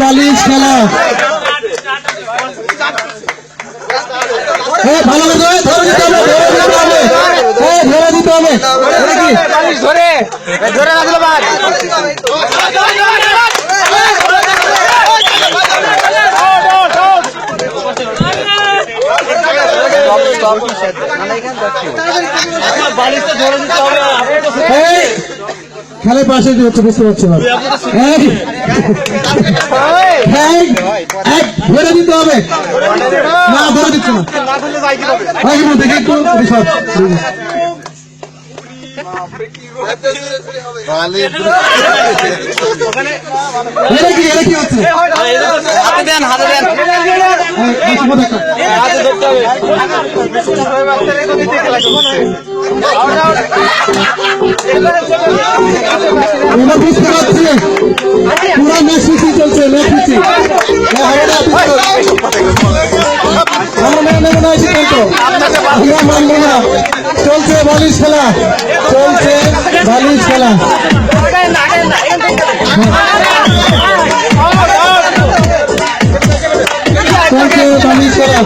বালিশ খেলা। ভালো ধরে দিতে হবে, ধরে দিতে হবে। খেলার পাশে হচ্ছে, বুঝতে পারছো না, ধরে দিতে হবে। না ধরে দিচ্ছে না, দেখে একটু কি হচ্ছে? হাতে দেন, হাতে দেন, বুঝতে পারছি পুরো ম্যাচ চলছে, চলছে বালিশ খেলা, চলছে বালিশ খেলা। চলছে বালিশ খেলা।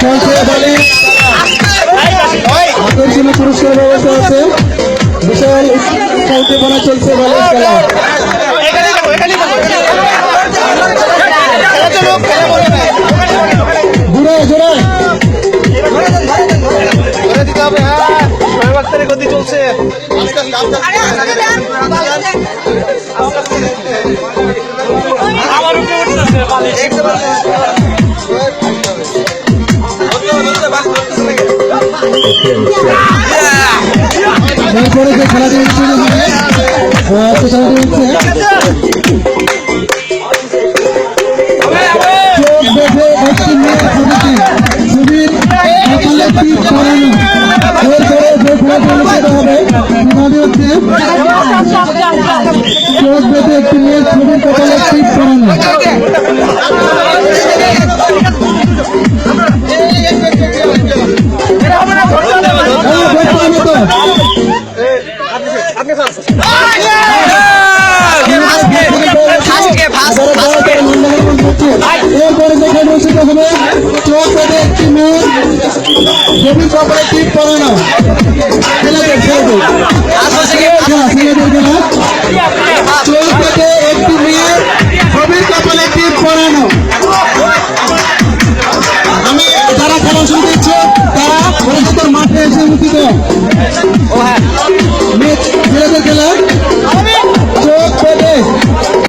চলছে বালিশ, হাতের জন্য পুরস্কার ব্যবস্থা আছে। বিশাল কৌতুকপনা চলছে বালিশ খেলা। জোরে জোরে দিতে হবে। গতি চলছে, তারপরে যে খেলা দিচ্ছে চোখ বেঁধে একটি মেয়ের ছবির কপালে টিপ করানো। এরপরে যেখানে অনুষ্ঠিত হবে চোখ বেঁধে একটি মেয়ের ছবির কপালে টিপ করানো। ছেলেদের খেলা, চোখ বেঁধে একটি মেয়ের ছবির কপালে টিপ করানো। আমি যারা খেলা শুনতে ইচ্ছে তারা পরিচিত মাঠে এসে উপস্থিত।